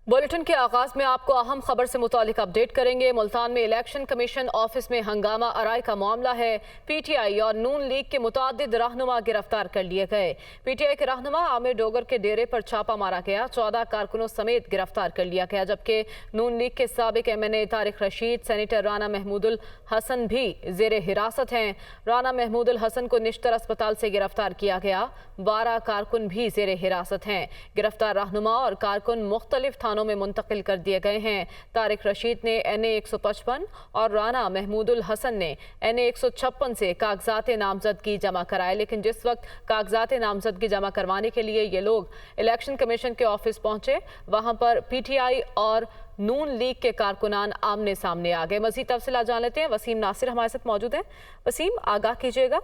Bulletin के आगाज में आपको अहम खबर से मुतालिक अपडेट करेंगे। मुल्तान में इलेक्शन कमीशन ऑफिस में हंगामा आराई का मामला है। पीटीआई और नून लीग के मुतादिद रहनुमा गिरफ्तार कर लिए गए। पीटीआई के रहनुमा आमिर डोगर के डेरे पर छापा मारा गया। 14 कारकुनों समेत गिरफ्तार कर लिया गया, जबकि नून लीग के साबिक एमएनए तारिक रशीद, सेनेटर राना महमूदुल हसन भी जेर हिरासत हैं। राना महमूदुल हसन को निश्तर अस्पताल से गिरफ्तार किया गया। 12 कारकुन भी जेर हिरासत हैं। गिरफ्तार रहनुमा और कारकुन मुख्तलिफ में मुंतकिल कर दिए गए हैं। तारिक रशीद ने एनए 155 और राना महमूदुल हसन ने एनए 156 से कागजात नामजदगी जमा कराए, लेकिन जिस वक्त कागजात नामजदगी जमा करवाने के लिए ये लोग इलेक्शन कमीशन के ऑफिस पहुंचे, वहां पर पीटीआई और नून लीग के कारकुनान आमने सामने आ गए। मजीद तफसीलात जान लेते हैं। वसीम नासिर हमारे साथ मौजूद हैं। वसीम, आगाह कीजिएगा।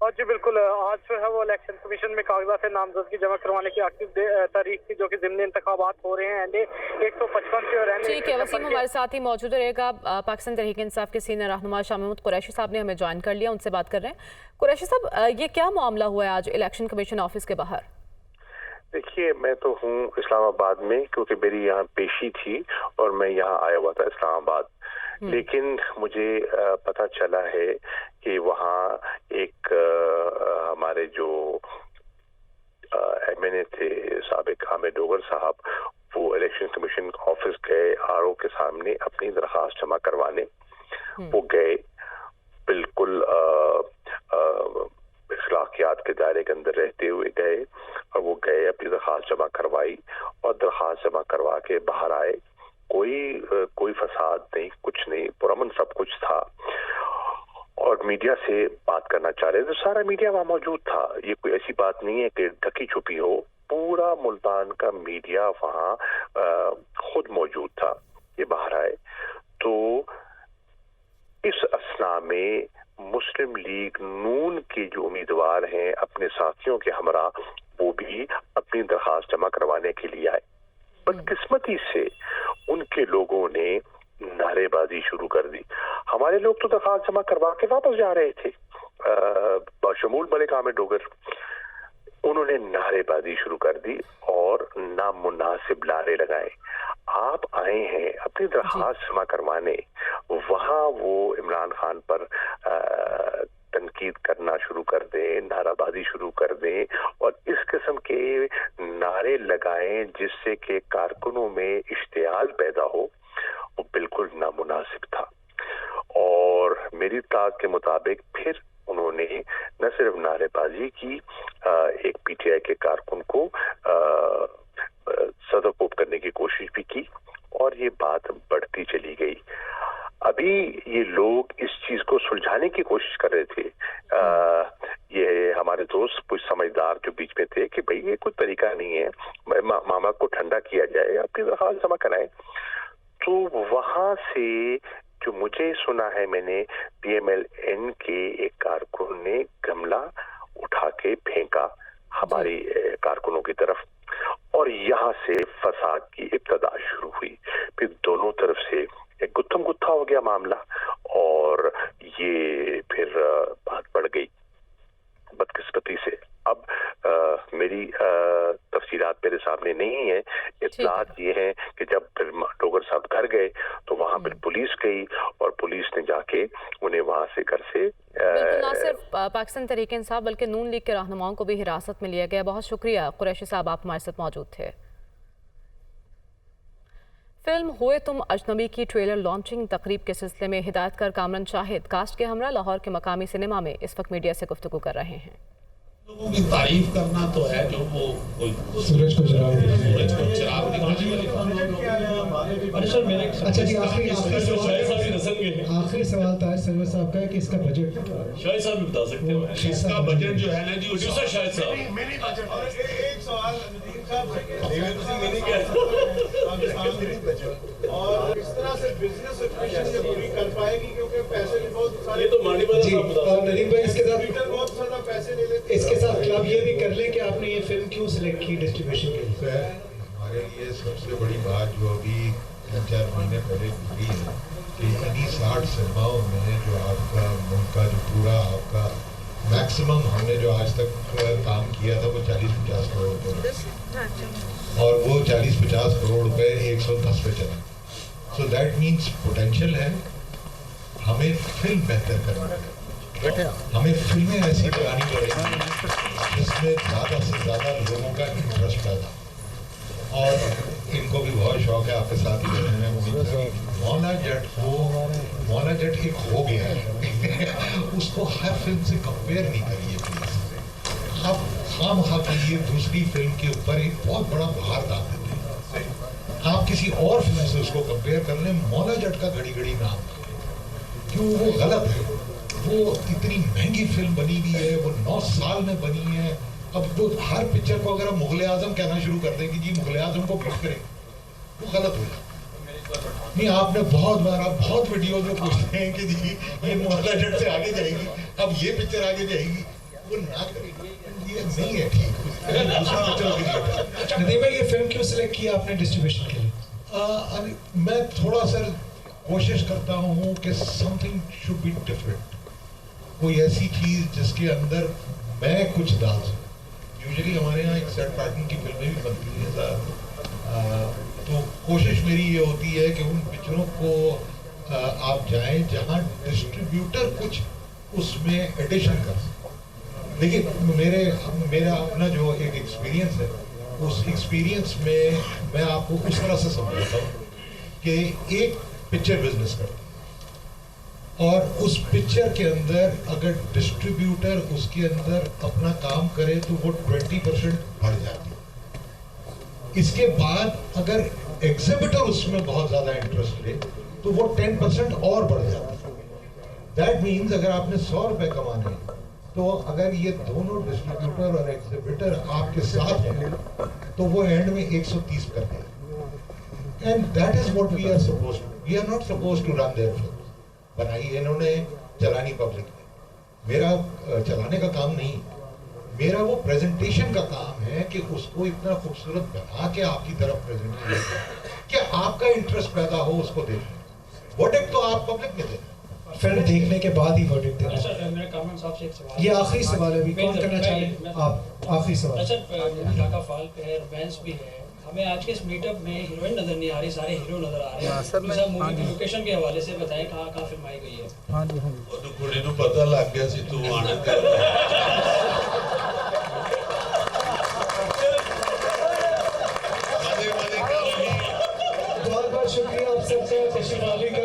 और जी बिल्कुल, आज जो है वो इलेक्शन कमीशन में कागजात नामजदगी जमा करवाने की आखिरी तारीख थी, जो कि ज़िमनी इंतखाबात हो रहे हैं। एनए 155 से और एनए ठीक है वसीम, हमारे साथ ही मौजूद रहेगा पाकिस्तान तहरीक इंसाफ के सीनियर रहनुमा शाह महमूद कुरैशी साहब ने हमें ज्वाइन कर लिया, उनसे बात कर रहे हैं। कुरैशी साहब, ये क्या मामला हुआ है आज इलेक्शन कमीशन ऑफिस के बाहर? देखिए, मैं तो हूँ इस्लामाबाद में, क्योंकि मेरी यहाँ पेशी थी और मैं यहाँ आया हुआ था इस्लामाबाद। लेकिन मुझे पता चला है कि वहाँ एक हमारे जो एमएनए थे साबिक आमिर डोगर साहब, वो इलेक्शन कमीशन ऑफिस गए आरओ के सामने अपनी दरखास्त जमा करवाने। वो गए, बिल्कुल इखलाकियात के दायरे के अंदर रहते हुए गए, और वो गए, अपनी दरखास्त जमा करवाई और दरखास्त जमा करवा के बाहर आए। कोई फसाद नहीं, कुछ नहीं, पुरअमन सब कुछ था। और मीडिया से बात करना चाह रहे थे, तो सारा मीडिया वहां मौजूद था। ये कोई ऐसी बात नहीं है कि ढकी छुपी हो, पूरा मुल्तान का मीडिया वहां खुद मौजूद था। ये बाहर आए तो इस असना में मुस्लिम लीग नून के जो उम्मीदवार हैं अपने साथियों के हमरा, वो भी अपनी दरखास्त जमा करवाने के लिए आए। बदकिस्मती से उनके लोगों ने नारेबाजी शुरू कर दी। हमारे लोग तो दरखास्त जमा करवा के वापस जा रहे थे, बशमूल मलिक आमिर डोगर। उन्होंने नारेबाजी शुरू कर दी और नामुनासिब नारे लगाए। आप आए हैं अपनी दरखास्त जमा करवाने, वहां वो इमरान खान पर तनकीद करना शुरू कर दें, नाराबाजी शुरू कर दें और इस किस्म के नारे लगाएं जिससे कि कारकुनों में इश्तियाल पैदा हो, वो बिल्कुल नामुनासिब था। और मेरी इत्तलात के मुताबिक फिर उन्होंने न सिर्फ नारेबाजी की, एक पीटीआई के कारकुन को सदरकोप करने की कोशिश भी की, और ये बात बढ़ती चली गई। अभी ये लोग इस चीज को सुलझाने की कोशिश कर रहे थे। ये हमारे दोस्त कुछ समझदार जो बीच में थे कि भाई ये कोई तरीका नहीं है, मामा को ठंडा किया जाए, अपनी दरखास्त जमा कराएं। तो वहां से जो मुझे सुना है, मैंने पीएमएलएन के एक कारकुन ने गमला उठा के फेंका हमारी कारकुनों की तरफ, और यहाँ से फसाद की इब्तदा शुरू हुई। फिर दोनों तरफ से एक गुत्थम गुत्था हो गया मामला, और ये फिर बात बढ़ गई बदकिस्मती से। अब मेरी तफसीलात मेरे सामने नहीं है। इत्तलात ये है कि जब फिर डोगर साहब घर गए तो वहां पर पुलिस गई, और पुलिस ने जाके उन्हें वहां से घर से ना सिर्फ पाकिस्तान तहरीक इंसाफ बल्कि नून लीग के रहनुमाओं को भी हिरासत में लिया गया। बहुत शुक्रिया कुरैशी साहब, आप हमारे साथ मौजूद थे। फिल्म हुए तुम अजनबी की ट्रेलर लॉन्चिंग तकरीब के सिलसिले में हिदायतकार कामरान शाहिद कास्ट के हमरा लाहौर के मकामी सिनेमा में इस वक्त मीडिया से गुफ्तगू कर रहे हैं। लोगों की तारीफ करना तो है, जो वो सूरज को चिराग दिखाने वाले। सर मेरे अच्छा जी, आखिरी सवाल ताज सरवर साहब का है कि इसका बजट शाहिद साहब भी बता सकते हैं। इसका बजट जो है ना जी, प्रोड्यूसर शाहिद साहब। मिनी बजट और एक सवाल नदीम साहब, मिनी बजट और इस तरह से बिजनेस सिचुएशन से पूरी कर पाएगी, क्योंकि पैसे भी बहुत सारे। ये तो मांडी वाला साहब बता। और नदीम भाई, इसके साथ बहुत ज्यादा पैसे ले लेते। इसके साथ क्लब ये भी कर लें कि आपने ये फिल्म क्यों सिलेक्ट की डिस्ट्रीब्यूशन के लिए? हमारे लिए सबसे बड़ी बात जो अभी 3-4 महीने पहले गुजरी है कि इतनी 60 सिनेमाओं में जो आपका मुल्क का जो पूरा आपका मैक्सिमम हमने जो आज तक काम किया था वो 40-50 करोड़ रुपए, और वो 40-50 करोड़ रुपए 110 पे चला. सो दैट मीन्स पोटेंशियल है. हमें फिल्म बेहतर करना है, हमें फिल्में ऐसी बनानी पड़ेगी जिसमें ज़्यादा से ज़्यादा लोगों का इंटरेस्ट पैदा. और इनको भी बहुत शौक है आपके साथ ही रहने में. मौला जट एक हो गया है उसको हर फिल्म से कंपेयर नहीं करिए प्लीज. आप खामखा के लिए दूसरी फिल्म के ऊपर एक बहुत बड़ा भार डाल देते हैं. आप किसी और फिल्म से उसको कंपेयर कर लें. मौला जट का घड़ी घड़ी नाम क्यों, वो गलत है. वो इतनी महंगी फिल्म बनी हुई है, वो 9 साल में बनी है. अब तो हर पिक्चर को अगर हम मुगल आजम कहना शुरू कर दें कि जी मुगल आजम को बीट करें, वो गलत होगा. नहीं, आपने बहुत बार आप बहुत वीडियो में पूछते हैं कि जी ये मौला जट से आगे जाएगी, अब ये पिक्चर आगे जाएगी. वो ना करें, ये नहीं है ठीक. दूसरा पिक्चर के लिए नदीम भाई, ये फिल्म क्यों सिलेक्ट किया आपने डिस्ट्रीब्यूशन के लिए? मैं थोड़ा सा कोशिश करता हूँ कि समथिंग शुड बी डिफरेंट. कोई ऐसी चीज़ जिसके अंदर मैं कुछ डाल सकूँ. यूजुअली हमारे यहाँ एक सेट पैटर्न की फिल्में भी बनती हैं साहब. तो कोशिश मेरी ये होती है कि उन पिक्चरों को आप जाएं जहाँ डिस्ट्रीब्यूटर कुछ उसमें एडिशन कर सके. देखिए मेरा अपना जो एक एक्सपीरियंस है, उस एक्सपीरियंस में मैं आपको उस तरह से समझाता हूँ कि एक पिक्चर बिजनेस करता है और उस पिक्चर के अंदर अगर डिस्ट्रीब्यूटर उसके अंदर अपना काम करे तो वो 20% बढ़ जाती है. इसके बाद अगर एग्जिबिटर उसमें बहुत ज़्यादा इंटरेस्ट ले तो वो 10% और बढ़ जाता है. दैट मीन्स अगर आपने 100 रुपये कमाने हैं तो अगर ये दोनों डिस्ट्रीब्यूटर और एग्जिबिटर आपके साथ हैं तो वो एंड में 130 कर दें. And that is what we are supposed to. We are not supposed to run their film. बनाई इन्होंने, चलानी पब्लिक ने. मेरा चलाने का काम नहीं, मेरा वो प्रेजेंटेशन का काम है कि उसको इतना खूबसूरत बना के आपकी तरफ प्रेजेंटेशन कि आपका इंटरेस्ट पैदा हो उसको देखने. वर्डिक्ट तो आप पब्लिक में देना, फिल्म देखने के बाद ही वर्डिक्ट देना. अच्छा, मेरा कॉमन साहब से एक सवाल. ये आखिरी सवाल है, अभी कौन करना चाहें आप? आखिरी सवाल. अच्छा, ढाका फॉल पे है, रोमांस भी है. हमें आज के इस मीटअप में हीरोइन नजर नहीं आ रही, सारे हीरो नजर आ रहे हैं. सर मूवी की लोकेशन के हवाले से बताएं, कहाँ फिल्म आई गई है? हाँ जी. वो तो कुड़ी को पता लग गया सी तू आने दे. बहुत बहुत शुक्रिया आप सबसे तशरीफ लाने का.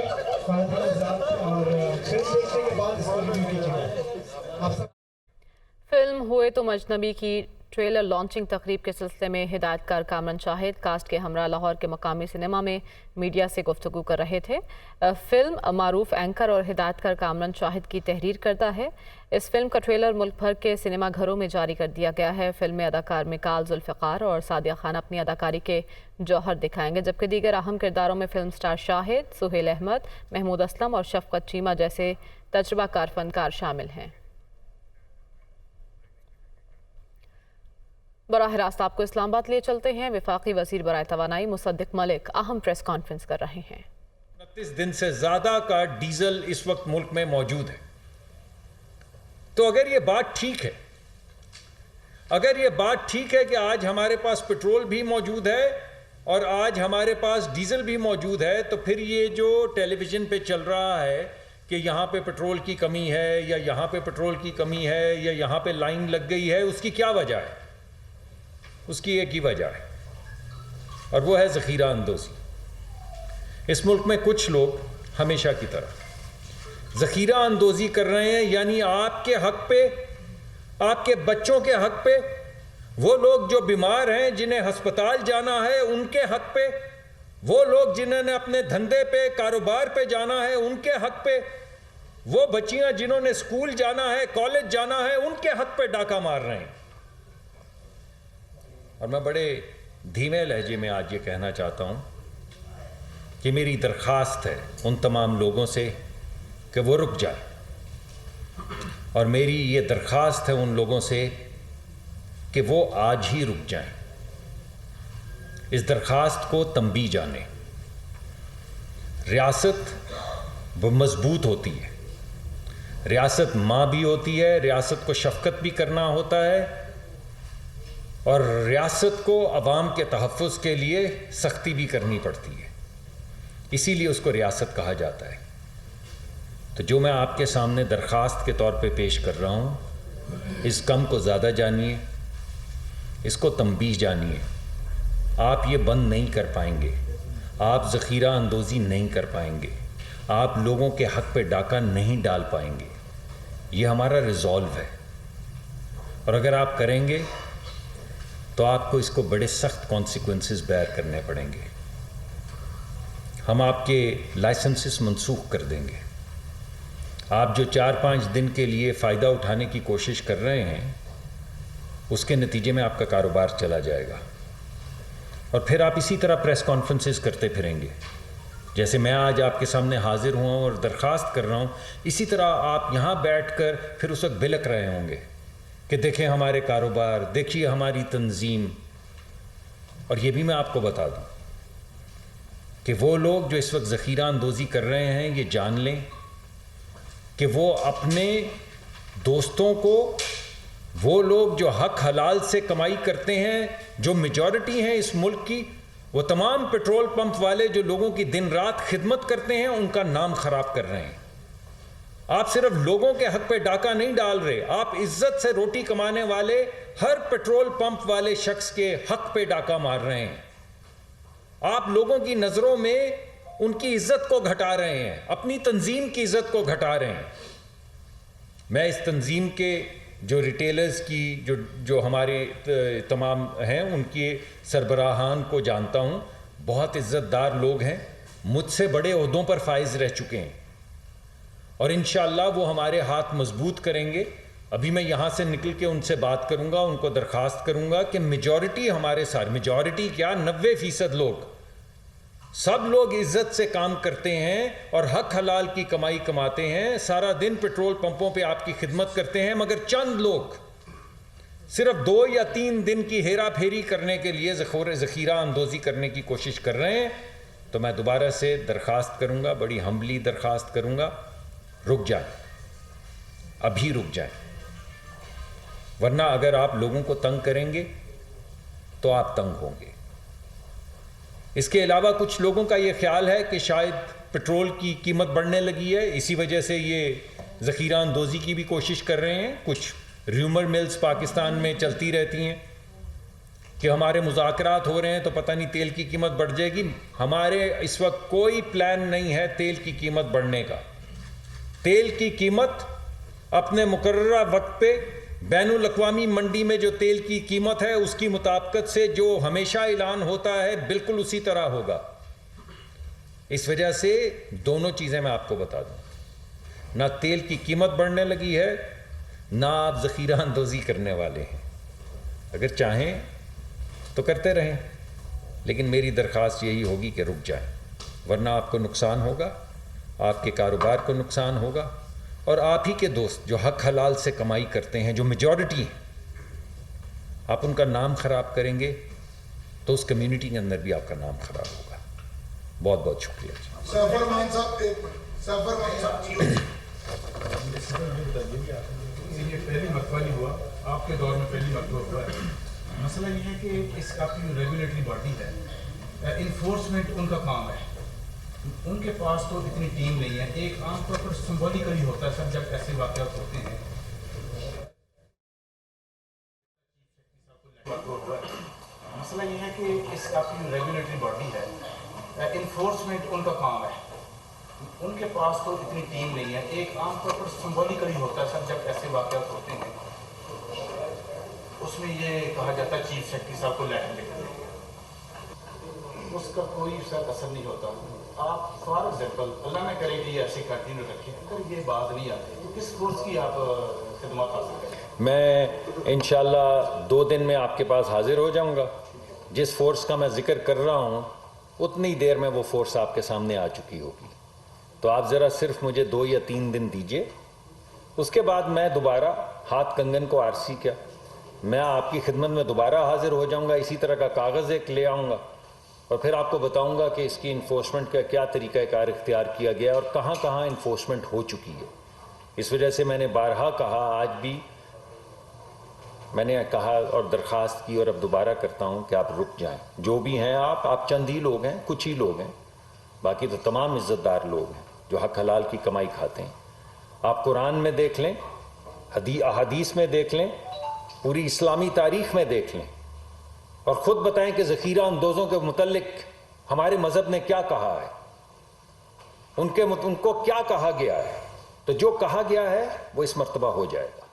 और फिल्म देखने के बाद इसको रिव्यू कीजिएगा आप सब. फिल्म हुए तुम अजनबी की ट्रेलर लॉन्चिंग तकरीब के सिलसिले में हिदायतकार कामरान शाहिद कास्ट के हमरा लाहौर के मकामी सिनेमा में मीडिया से गुफ्तगू कर रहे थे. फिल्म मारूफ एंकर और हिदायतकार कामरान शाहिद की तहरीर करता है. इस फिल्म का ट्रेलर मुल्क भर के सिनेमा घरों में जारी कर दिया गया है. फिल्म में अदाकार मिकाल जुल्फ़िकार और सादिया खान अपनी अदाकारी के जौहर दिखाएंगे, जबकि दीगर अहम किरदारों में फिल्म स्टार शाहिद, सुहेल अहमद, महमूद असलम और शफकत चीमा जैसे तजुर्बाकार फनकार शामिल हैं. बराह रास्त आपको इस्लामाबाद लिए चलते हैं. वफाकी वजीर बराए तवानाई मुसद्दिक मलिक अहम प्रेस कॉन्फ्रेंस कर रहे हैं. 29 दिन से ज़्यादा का डीजल इस वक्त मुल्क में मौजूद है. तो अगर ये बात ठीक है, अगर ये बात ठीक है कि आज हमारे पास पेट्रोल भी मौजूद है और आज हमारे पास डीजल भी मौजूद है, तो फिर ये जो टेलीविज़न पे चल रहा है कि यहाँ पे पेट्रोल की कमी है या यहाँ पे पेट्रोल की कमी है या यहाँ पे लाइन लग गई है, उसकी क्या वजह है? उसकी एक ही वजह है और वो है ज़ख़ीरा अंदोज़ी. इस मुल्क में कुछ लोग हमेशा की तरह ज़ख़ीरा अंदोज़ी कर रहे हैं, यानी आपके हक़ पे, आपके बच्चों के हक़ पे, वो लोग जो बीमार हैं जिन्हें हस्पताल जाना है उनके हक़ पे, वो लोग जिन्होंने अपने धंधे पे, कारोबार पे जाना है उनके हक़ पे, वो बच्चियां जिन्होंने स्कूल जाना है, कॉलेज जाना है, उनके हक़ पे डाका मार रहे हैं. और मैं बड़े धीमे लहजे में आज ये कहना चाहता हूँ कि मेरी दरख्वास्त है उन तमाम लोगों से कि वो रुक जाए, और मेरी ये दरख्वास्त है उन लोगों से कि वो आज ही रुक जाएं. इस दरख्वास्त को तंबी जाने. रियासत वो मजबूत होती है ریاست ماں بھی ہوتی ہے, ریاست کو شفقت بھی کرنا ہوتا ہے, اور ریاست کو عوام کے تحفظ کے لیے سختی بھی کرنی پڑتی ہے. اسی لیے اس کو ریاست کہا جاتا ہے. تو جو میں آپ کے سامنے درخواست کے طور پہ پیش کر رہا ہوں, اس کم کو زیادہ جانیے, اس کو تنبیہ جانیے. آپ یہ بند نہیں کر پائیں گے, آپ ذخیرہ اندوزی نہیں کر پائیں گے, آپ لوگوں کے حق پہ ڈاکہ نہیں ڈال پائیں گے. یہ ہمارا ریزولو ہے, اور اگر آپ کریں گے تو آپ کو اس کو بڑے سخت کانسیکوینسز بیئر کرنے پڑیں گے. ہم آپ کے لائسنسز منسوخ کر دیں گے. آپ جو 4-5 دن کے لیے فائدہ اٹھانے کی کوشش کر رہے ہیں, اس کے نتیجے میں آپ کا کاروبار چلا جائے گا, اور پھر آپ اسی طرح پریس کانفرنسز کرتے پھریں گے. جیسے میں آج آپ کے سامنے حاضر ہوا ہوں اور درخواست کر رہا ہوں, اسی طرح آپ یہاں بیٹھ کر پھر اس وقت بلک رہے ہوں گے کہ دیکھیں ہمارے کاروبار, دیکھیے ہماری تنظیم. اور یہ بھی میں آپ کو بتا دوں کہ وہ لوگ جو اس وقت ذخیرہ اندوزی کر رہے ہیں, یہ جان لیں کہ وہ اپنے دوستوں کو, وہ لوگ جو حق حلال سے کمائی کرتے ہیں, جو میجورٹی ہیں اس ملک کی, وہ تمام پیٹرول پمپ والے جو لوگوں کی دن رات خدمت کرتے ہیں, ان کا نام خراب کر رہے ہیں. آپ صرف لوگوں کے حق پہ ڈاکہ نہیں ڈال رہے, آپ عزت سے روٹی کمانے والے ہر پیٹرول پمپ والے شخص کے حق پہ ڈاکہ مار رہے ہیں. آپ لوگوں کی نظروں میں ان کی عزت کو گھٹا رہے ہیں, اپنی تنظیم کی عزت کو گھٹا رہے ہیں. میں اس تنظیم کے جو ریٹیلرز کی جو ہمارے تمام ہیں, ان کے سربراہان کو جانتا ہوں. بہت عزت دار لوگ ہیں, مجھ سے بڑے عہدوں پر فائز رہ چکے ہیں, اور انشاءاللہ وہ ہمارے ہاتھ مضبوط کریں گے. ابھی میں یہاں سے نکل کے ان سے بات کروں گا, ان کو درخواست کروں گا کہ میجورٹی ہمارے ساتھ, میجورٹی کیا 90% لوگ, سب لوگ عزت سے کام کرتے ہیں اور حق حلال کی کمائی کماتے ہیں, سارا دن پیٹرول پمپوں پہ آپ کی خدمت کرتے ہیں. مگر چند لوگ صرف 2 یا 3 دن کی ہیرا پھیری کرنے کے لیے ذخیرہ اندوزی کرنے کی کوشش کر رہے ہیں. تو میں دوبارہ سے درخواست کروں گا, بڑی ہمبلی درخواست کروں گا, رک جائیں, ابھی رک جائیں. ورنہ اگر آپ لوگوں کو تنگ کریں گے تو آپ تنگ ہوں گے. اس کے علاوہ کچھ لوگوں کا یہ خیال ہے کہ شاید پٹرول کی قیمت بڑھنے لگی ہے, اسی وجہ سے یہ ذخیرہ اندوزی کی بھی کوشش کر رہے ہیں. کچھ ریومر ملز پاکستان میں چلتی رہتی ہیں کہ ہمارے مذاکرات ہو رہے ہیں تو پتہ نہیں تیل کی قیمت بڑھ جائے گی. ہمارے اس وقت کوئی پلان نہیں ہے تیل کی قیمت بڑھنے کا. تیل کی قیمت اپنے مقررہ وقت پہ بین الاقوامی منڈی میں جو تیل کی قیمت ہے اس کی مطابقت سے جو ہمیشہ اعلان ہوتا ہے بالکل اسی طرح ہوگا. اس وجہ سے دونوں چیزیں میں آپ کو بتا دوں, نہ تیل کی قیمت بڑھنے لگی ہے, نہ آپ ذخیرہ اندوزی کرنے والے ہیں. اگر چاہیں تو کرتے رہیں, لیکن میری درخواست یہی ہوگی کہ رک جائیں, ورنہ آپ کو نقصان ہوگا, آپ کے کاروبار کو نقصان ہوگا, اور آپ ہی کے دوست جو حق حلال سے کمائی کرتے ہیں, جو میجورٹی ہیں, آپ ان کا نام خراب کریں گے تو اس کمیونٹی کے اندر بھی آپ کا نام خراب ہوگا. بہت بہت شکریہ. سرفرمان صاحب, سرفرمان صاحب, یہ پہلی مرتبہ نہیں ہوا, آپ کے دور میں پہلی مرتبہ ہوا ہے. مسئلہ یہ ہے کہ اس آپ کی ریگولیٹری باڈی ہے, انفورسمنٹ ان کا کام ہے, ان کے پاس تو اتنی ٹیم نہیں ہے. ایک عام طور پر سمبولیکلی ہوتا ہے سب جب ایسے واقعات ہوتے ہیں. مسئلہ یہ ہے کہ اس آپ کی ریگولیٹری باڈی ہے, انفورسمنٹ ان کا کام ہے, ان کے پاس تو اتنی ٹیم نہیں ہے. ایک عام طور پر سمبولیکلی ہوتا ہے سب جب ایسے واقعات ہوتے ہیں, اس میں یہ کہا جاتا ہے چیف سیکرٹری صاحب کو لیٹر لکھنے, اس کا کوئی اثر نہیں ہوتا. آپ فار ایگزامپل اللہ نہ کرے کہ یہ ایسے کنٹینیو رکھیں, اگر یہ بات نہیں آتی تو کس کورس کی آپ خدمات حاصل کریں؟ میں انشاءاللہ 2 دن میں آپ کے پاس حاضر ہو جاؤں گا. جس فورس کا میں ذکر کر رہا ہوں اتنی دیر میں وہ فورس آپ کے سامنے آ چکی ہوگی. تو آپ ذرا صرف مجھے 2 یا 3 دن دیجئے, اس کے بعد میں دوبارہ ہاتھ کنگن کو RC کیا, میں آپ کی خدمت میں دوبارہ حاضر ہو جاؤں گا. اسی طرح کا کاغذ ایک لے آؤں گا اور پھر آپ کو بتاؤں گا کہ اس کی انفورسمنٹ کا کیا طریقہ کار اختیار کیا گیا اور کہاں کہاں انفورسمنٹ ہو چکی ہے. اس وجہ سے میں نے بارہا کہا، آج بھی میں نے کہا اور درخواست کی اور اب دوبارہ کرتا ہوں کہ آپ رک جائیں. جو بھی ہیں آپ چند ہی لوگ ہیں، کچھ ہی لوگ ہیں، باقی تو تمام عزت دار لوگ ہیں جو حق حلال کی کمائی کھاتے ہیں. آپ قرآن میں دیکھ لیں، احادیث میں دیکھ لیں، پوری اسلامی تاریخ میں دیکھ لیں اور خود بتائیں کہ ذخیرہ اندوزوں کے متعلق ہمارے مذہب نے کیا کہا ہے، ان کو کیا کہا گیا ہے. تو جو کہا گیا ہے وہ اس مرتبہ ہو جائے گا.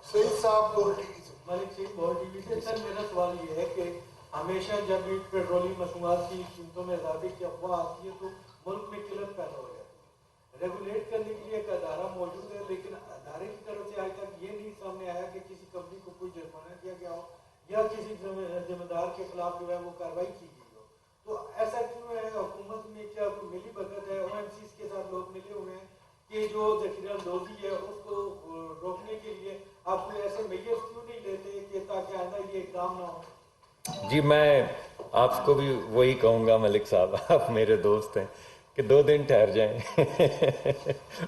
سعید صاحب کو ملک صاحب بہت ٹی وی سے. سر میرا سوال یہ ہے کہ ہمیشہ جب بھی پیٹرولیم مصنوعات کی قیمتوں میں اضافے کی افواہ آتی ہے تو ملک میں قلت پیدا ہو جاتی ہے. ریگولیٹ کرنے کے لیے ایک ادارہ موجود ہے، لیکن ادارے کی طرف سے آج تک یہ نہیں سامنے آیا کہ کسی کمپنی کو کوئی جرمانہ دیا گیا ہو یا کسی ذمہ دار کے خلاف جو ہے وہ کارروائی کی گئی ہو. تو ایسا کیوں ہے؟ حکومت میں کیا کوئی ملی بھگت ہے؟ OMCs کے ساتھ لوگ ملے ہوئے ہیں کہ جو ذخیرہ اندوزی ہے اس کو روکنے کے لیے آپ کوئی ایسے میجرز کیوں نہیں لیتے کہ تاکہ آئندہ یہ اقدام نہ ہو؟ جی میں آپ کو بھی وہی کہوں گا ملک صاحب، آپ میرے دوست ہیں، کہ 2 دن ٹھہر جائیں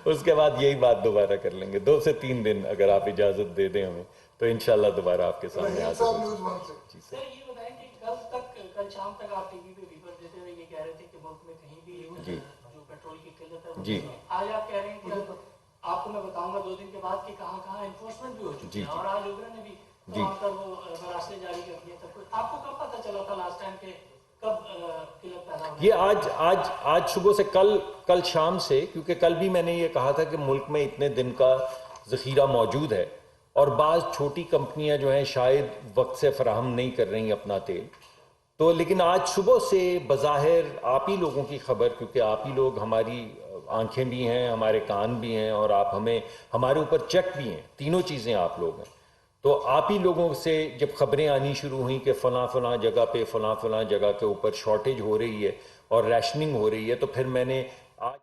اس کے بعد یہی بات دوبارہ کر لیں گے. 2 سے 3 دن اگر آپ اجازت دے دیں ہمیں تو انشاءاللہ دوبارہ آپ کے سامنے آ سکیں. سر یہ بتائیں کہ کل شام تک آپ ٹی وی پہ ریپورٹ دیتے ہوئے یہ کہہ رہے تھے کہ ملک میں کہیں بھی جو پیٹرول کی قلت ہے جی آج آپ کہہ رہے ہیں کہ آپ کو میں بتاؤں گا 2 دن کے بعد کہ کہاں کہاں انفورسمنٹ بھی ہو چکی ہے اور آج اوبرا نے بھی وہاں پر وہ راستے جاری کر دیے. سب کچھ آپ کو کب پتہ چلا تھا لاسٹ ٹائم کہ کب قلت پیدا ہوئی؟ یہ آج صبح سے کل شام سے، کیونکہ کل بھی میں نے یہ کہا تھا کہ ملک میں اتنے دن کا ذخیرہ موجود ہے اور بعض چھوٹی کمپنیاں جو ہیں شاید وقت سے فراہم نہیں کر رہی اپنا تیل. تو لیکن آج صبح سے بظاہر آپ ہی لوگوں کی خبر، کیونکہ آپ ہی لوگ ہماری آنکھیں بھی ہیں، ہمارے کان بھی ہیں اور آپ ہمارے اوپر چیک بھی ہیں، تینوں چیزیں آپ لوگ ہیں. تو آپ ہی لوگوں سے جب خبریں آنی شروع ہوئیں کہ فلاں جگہ پہ فلاں جگہ کے اوپر شارٹیج ہو رہی ہے اور ریشننگ ہو رہی ہے، تو پھر میں نے آج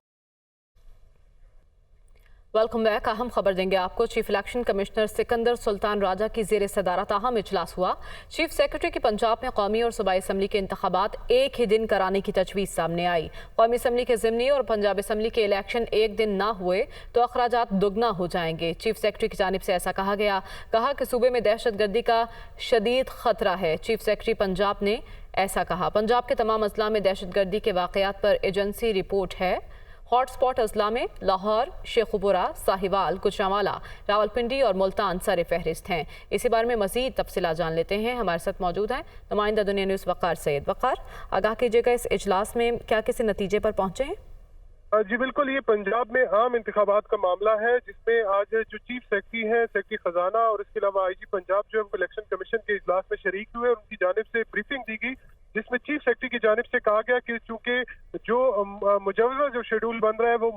ویلکم بیک. اہم خبر دیں گے آپ کو. چیف الیکشن کمشنر سکندر سلطان راجہ کی زیر صدارت اہم اجلاس ہوا. چیف سیکرٹری کی پنجاب میں قومی اور صوبائی اسمبلی کے انتخابات ایک ہی دن کرانے کی تجویز سامنے آئی. قومی اسمبلی کے ضمنی اور پنجاب اسمبلی کے الیکشن ایک دن نہ ہوئے تو اخراجات دگنا ہو جائیں گے. چیف سیکرٹری کی جانب سے ایسا کہا گیا. کہا کہ صوبے میں دہشت گردی کا شدید خطرہ ہے. چیف سیکرٹری پنجاب نے ایسا کہا. پنجاب کے تمام اضلاع میں دہشت گردی کے واقعات پر ایجنسی رپورٹ ہے. ہاٹ سپاٹ اضلاع میں لاہور، شیخوپورہ، ساہیوال، گجرانوالہ، راولپنڈی اور ملتان سر فہرست ہیں. اسی بارے میں مزید تفصیلات جان لیتے ہیں. ہمارے ساتھ موجود ہیں نمائندہ دنیا نیوز وقار سید. وقار، آگاہ کیجیے گا اس اجلاس میں کیا کسی نتیجے پر پہنچے ہیں؟ جی بالکل، یہ پنجاب میں عام انتخابات کا معاملہ ہے جس میں آج جو چیف سیکرٹری ہیں، سیکرٹری خزانہ اور اس کے علاوہ آئی جی پنجاب جو ہے الیکشن کمیشن کے اجلاس میں شریک ہوئے اور ان کی جانب سے بریفنگ دی گئی، جس میں چیف سیکرٹری کی جانب سے کہا گیا کہ چونکہ جو مجوزہ جو شیڈول بن رہا ہے وہ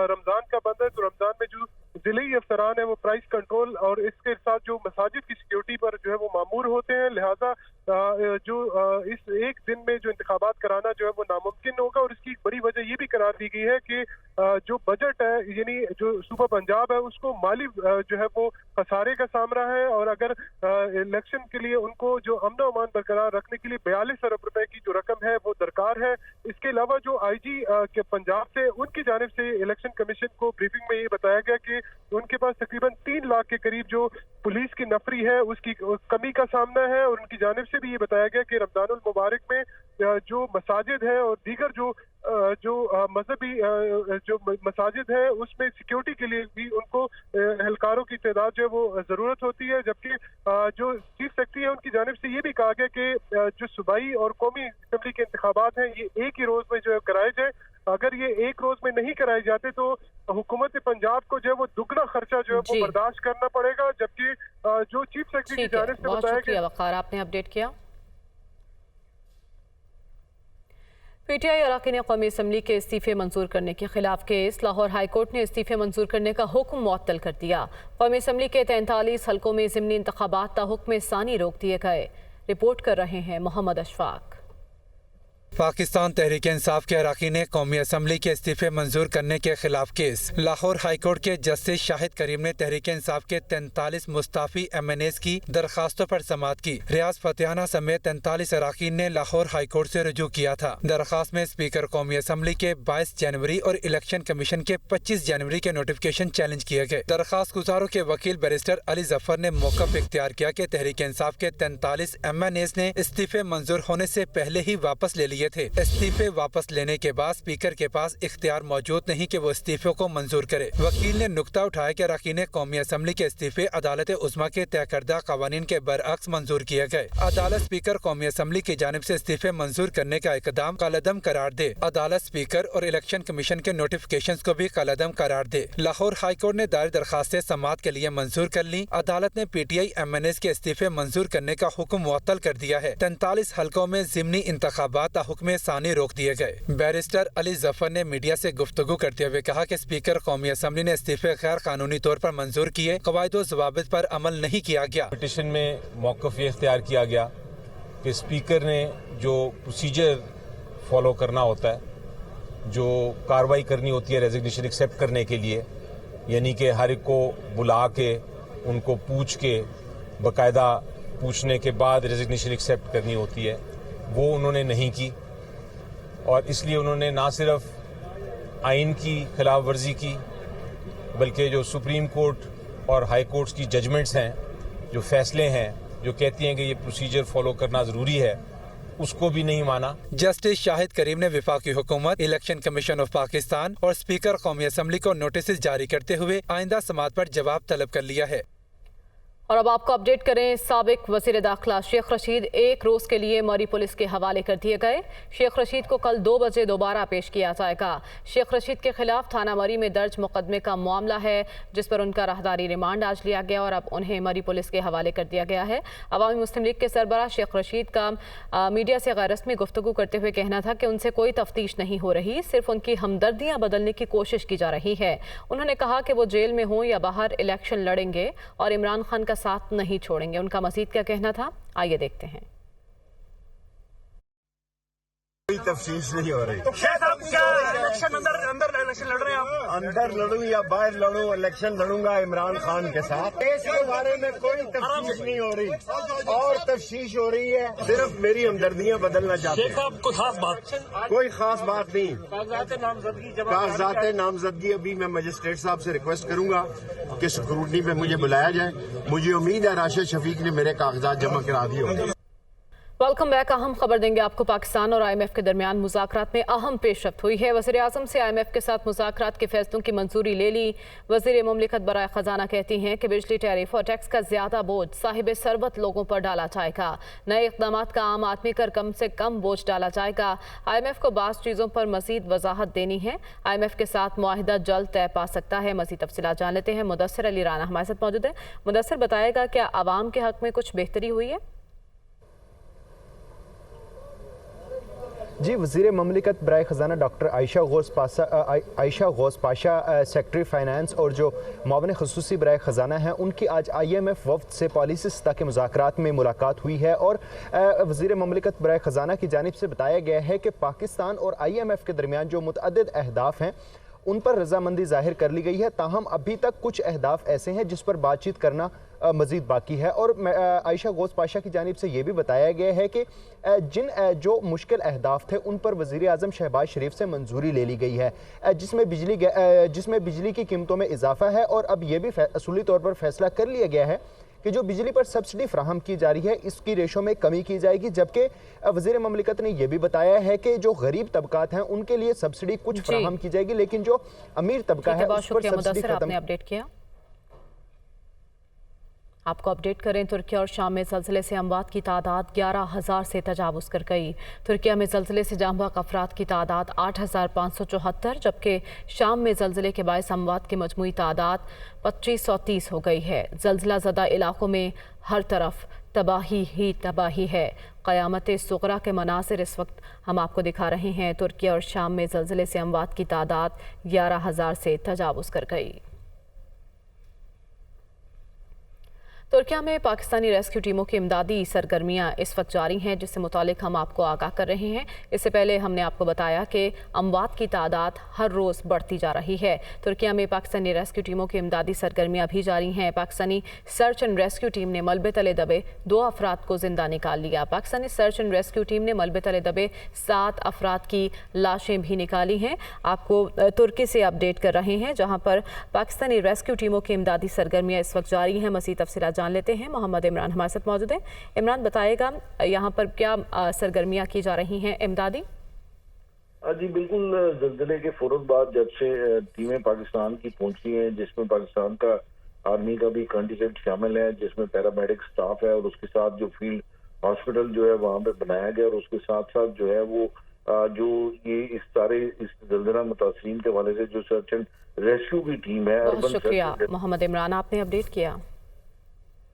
رمضان کا بن رہا ہے، تو رمضان میں جو ضلعی افسران ہیں وہ پرائز کنٹرول اور اس کے ساتھ جو مساجد کی سیکیورٹی پر جو ہے وہ مامور ہوتے ہیں، لہٰذا جو اس ایک دن میں جو انتخابات کرانا جو ہے وہ ناممکن ہوگا. اور اس کی ایک بڑی وجہ یہ بھی قرار دی گئی ہے کہ جو بجٹ ہے، یعنی جو صوبہ پنجاب ہے، اس کو مالی جو ہے وہ خسارے کا سامنا ہے اور اگر الیکشن کے لیے ان کو جو امن و امان برقرار رکھنے کے لیے 42 ارب روپے کی جو رقم ہے وہ درکار ہے. اس کے علاوہ جو آئی جی کے پنجاب سے ان کی جانب سے الیکشن کمیشن کو بریفنگ میں یہ بتایا گیا کہ ان کے پاس تقریباً 3 لاکھ کے قریب جو پولیس کی نفری ہے اس کی کمی کا سامنا ہے. اور ان کی جانب سے بھی یہ بتایا گیا کہ رمضان المبارک میں جو مساجد ہیں اور دیگر جو مذہبی جو مساجد ہیں اس میں سیکیورٹی کے لیے بھی ان کو اہلکاروں کی تعداد جو ہے وہ ضرورت ہوتی ہے. جبکہ جو چیف سیکرٹری ہے ان کی جانب سے یہ بھی کہا گیا کہ جو صوبائی اور قومی اسمبلی کے انتخابات ہیں یہ ایک ہی روز میں جو ہے کرائے جائیں. اگر یہ ایک روز میں نہیں کرائے جاتے تو حکومت پنجاب کو جو ہے وہ دگنا خرچہ جو ہے وہ برداشت کرنا پڑے گا. جبکہ جو چیف سیکرٹری کی جانب سے بہت شکریہ وقار، آپ نے اپڈیٹ کیا. پی ٹی آئی اراکین قومی اسمبلی کے استعفے منظور کرنے کے خلاف کیس. لاہور ہائی کورٹ نے استعفے منظور کرنے کا حکم معطل کر دیا. قومی اسمبلی کے 43 حلقوں میں ضمنی انتخابات تا حکم ثانی روک دیے گئے. رپورٹ کر رہے ہیں محمد اشفاق. पाकिस्तान तहरीक इंसाफ के अरकान कौमी असम्बली के इस्तीफे मंजूर करने के खिलाफ केस। लाहौर हाई कोर्ट के जस्टिस शाहिद करीम ने तहरीक इंसाफ के 43 मुस्ताफी MNAs की दरखास्तों पर समाअत की। रियाज फतेहाना समेत 43 अरकान ने लाहौर हाई कोर्ट से रुजू किया था। दरखास्त में स्पीकर कौमी असम्बली के 22 जनवरी और इलेक्शन कमीशन के 25 जनवरी के नोटिफिकेशन चैलेंज किए गए। दरखास्त गुजारों के वकील बैरिस्टर अली जफर ने मौक़िफ़ इख्तियार किया कि तहरीक इंसाफ के 43 MNAs ने इस्तीफे मंजूर होने से पहले ही वापस ले लिए थे। इस्तीफे वापस लेने के बाद स्पीकर के पास इख्तियार मौजूद नहीं कि वो इस्तीफों को मंजूर करे। वकील ने नुक्ता उठाया कि अरकान कौमी असम्बली के इस्तीफे अदालत उज़्मा के तय करदा कवानीन के बरअक्स मंजूर किए गए। अदालत स्पीकर कौमी असम्बली की जानिब से इस्तीफे मंजूर करने का इकदाम कलअदम करार दे। अदालत स्पीकर और इलेक्शन कमीशन के नोटिफिकेशन को भी कलअदम करार दे। लाहौर हाई कोर्ट ने दायर दरखास्तें समाअत के लिए मंजूर कर ली। अदालत ने PTI MNAs के इस्तीफे मंजूर करने का हुक्म मुअत्तल कर दिया है। 43 हलकों में ज़िमनी इंतखाबात हुक्म सानी रोक दिए गए। बैरिस्टर अली जफर ने मीडिया से गुफ्तगू करते हुए कहा कि स्पीकर कौमी असम्बली ने इस्तीफे गैर कानूनी तौर पर मंजूर किए, कवायद व ज़वाबित पर अमल नहीं किया गया। पिटीशन में मौक़िफ़ ये इख्तियार किया गया कि स्पीकर ने जो प्रोसीजर फॉलो करना होता है, जो कार्रवाई करनी होती है रेजिग्नेशन एक्सेप्ट करने के लिए, यानी कि हर एक को बुला के उनको पूछ के बाकायदा पूछने के बाद रेजिग्नेशन एक्सेप्ट करनी होती है, वो उन्होंने नहीं की। और इसलिए उन्होंने ना सिर्फ आइन की खिलाफ वर्जी की, बल्कि जो सुप्रीम कोर्ट और हाई कोर्ट्स की जजमेंट्स हैं, जो फैसले हैं, जो कहती हैं कि ये प्रोसीजर फॉलो करना ज़रूरी है, उसको भी नहीं माना। जस्टिस शाहिद करीम ने वफाकी हुकूमत, इलेक्शन कमीशन ऑफ पाकिस्तान और स्पीकर कौमी असम्बली को नोटिस जारी करते हुए आइंदा समाअत पर जवाब तलब कर लिया है। और अब आपको अपडेट करें, साबिक वज़ीर दाखिला शेख रशीद एक रोज़ के लिए मरी पुलिस के हवाले कर दिए गए। शेख रशीद को कल 2 बजे दोबारा पेश किया जाएगा। शेख रशीद के खिलाफ थाना मरी में दर्ज मुकदमे का मामला है, जिस पर उनका राहदारी रिमांड आज लिया गया और अब उन्हें मरी पुलिस के हवाले कर दिया गया है। अवामी मुस्लिम लीग के सरबराह शेख रशीद का मीडिया से गैर रस्मी गुफ्तगू करते हुए कहना था कि उनसे कोई तफ्तीश नहीं हो रही, सिर्फ उनकी हमदर्दियाँ बदलने की कोशिश की जा रही है। उन्होंने कहा कि वो जेल में हों या बाहर इलेक्शन लड़ेंगे और इमरान खान का साथ नहीं छोड़ेंगे। उनका मजीद क्या कहना था, आइए देखते हैं। कोई तफ्तीश नहीं हो रही। इलेक्शन अंदर इलेक्शन लड़ रहे हैं आप? अंदर लड़ूं या बाहर लड़ूं, इलेक्शन लड़ूंगा इमरान खान के साथ। इसके बारे में कोई तफ्तीश नहीं हो रही और तफ्तीश हो रही है सिर्फ मेरी हमदर्दियां बदलना चाहते हैं। कोई खास बात? कोई खास बात नहीं। कागजात नामजदगी अभी मैं मजिस्ट्रेट साहब से रिक्वेस्ट करूंगा कि स्क्रूटनी पे मुझे बुलाया जाए। मुझे उम्मीद है राशिद शफीक ने मेरे कागजात जमा करा दिए होंगे। Welcome back. अहम खबर देंगे आपको। पाकिस्तान और IMF के दरमियान मुज़ाकरात में अहम पेशरफ्त हुई है। वज़ीर आज़म से IMF के साथ मुज़ाकरात के फैसलों की मंजूरी ले ली। वज़ीर मुमलिकत बराए ख़जाना कहती हैं कि बिजली टैरिफ और टैक्स का ज़्यादा बोझ साहिब सरबत लोगों पर डाला जाएगा। नए इक़दाम का आम आदमी पर कम से कम बोझ डाला जाएगा। IMF को बाज़ चीज़ों पर मज़ीद वजाहत देनी है। IMF के साथ मुआहिदा जल्द तय पा सकता है। मज़ीद तफसीलात जान लेते हैं। मुदस्सिर अली राना हमारे साथ मौजूद है। मुदस्सिर, बताएगा क्या आवाम के हक़ में कुछ बेहतरी हुई है? जी, वज़ीर ममलिकत बराए ख़जाना doctor Ayesha Ghouse Pasha, secretary finance और जो मुआवन ख़ुसूसी बराए ख़जाना हैं, उनकी आज IMF वफ़द से पॉलिसी सतह के मुज़ाकरात में मुलाकात हुई है। और वज़ीर ममलिकत बराए ख़जाना की जानिब से बताया गया है कि पाकिस्तान और IMF के दरमियान जो मुतअद्दिद अहदाफ हैं उन पर रजामंदी जाहिर कर ली गई है। ताहम अभी तक कुछ अहदाफ ऐसे हैं जिस पर बातचीत करना मज़ीद बाकी है। और आयशा गौस पाशा की जानिब से ये भी बताया गया है कि जो मुश्किल अहदाफ थे उन पर वज़ीर आज़म शहबाज शरीफ से मंजूरी ले ली गई है, जिसमें बिजली की कीमतों में इजाफा है। और अब यह भी असूली तौर पर फैसला कर लिया गया है कि जो बिजली पर सब्सिडी फ्राहम की जा रही है इसकी रेशो में कमी की जाएगी। जबकि वज़ीर ममलिकत ने यह भी बताया है कि जो गरीब तबकात हैं उनके लिए सब्सिडी कुछ फ्राहम की जाएगी, लेकिन जो अमीर तबका है उस पर सब्सिडी खत्म। अपडेट किया आपको अपडेट करें। तुर्की और शाम में ज़लज़ले से अमवात की तादाद 11,000 से तजावुज़ कर गई। तुर्किया में ज़लज़ले से जाँ बहक अफराद की तादाद 8,574, जबकि शाम में ज़लज़ले के बायस अमवात की मजमूई तादाद 2,530 हो गई है। ज़लज़ला ज़दा इलाकों में हर तरफ तबाही ही तबाही है। क़यामत सुग़रा के मनासिर इस वक्त हम आपको दिखा रहे हैं। तुर्किया और शाम में ज़लज़ले से अमवात की तादाद 11,000 से तजावुज़ कर गई। तुर्किया में पाकिस्तानी रेस्क्यू टीमों की इमदादी सरगर्मियां इस वक्त जारी हैं, जिससे मुतालिक हम आपको आगाह कर रहे हैं। इससे पहले हमने आपको बताया कि अमवात की तादाद हर रोज़ बढ़ती जा रही है। तुर्किया में पाकिस्तानी रेस्क्यू टीमों की इमदादी सरगर्मियां भी जारी हैं। Pakistani search and rescue team ने मलबे तले दबे 2 अफराद को जिंदा निकाल लिया। Pakistani search and rescue team ने मलबे तले दबे 7 अफराद की लाशें भी निकाली हैं। आपको तुर्की से अपडेट कर रहे हैं, जहाँ पर पाकिस्तानी रेस्क्यू टीमों की इमदादी सरगर्मियां इस वक्त जारी हैं। मज़ीद तफसीलात जान लेते हैं। मोहम्मद इमरान हमारे साथ मौजूद हैं। इमरान, बताएगा यहाँ पर क्या सरगर्मियाँ की जा रही हैं इमदादी? जी बिल्कुल, ज़लज़ले के फौरन बाद जब से टीमें पाकिस्तान की पहुंची हैं, जिसमें पाकिस्तान का आर्मी का भी कंटिजेंट शामिल है, जिसमें पैरामेडिक स्टाफ है और उसके साथ जो फील्ड हॉस्पिटल जो है वहाँ पे बनाया गया, और उसके साथ साथ जो है वो जो ये इस ज़लज़ला मुतासरीन के हवाले से जो सर्च एंड रेस्क्यू की टीम है। बहुत शुक्रिया मोहम्मद इमरान, आपने अपडेट किया।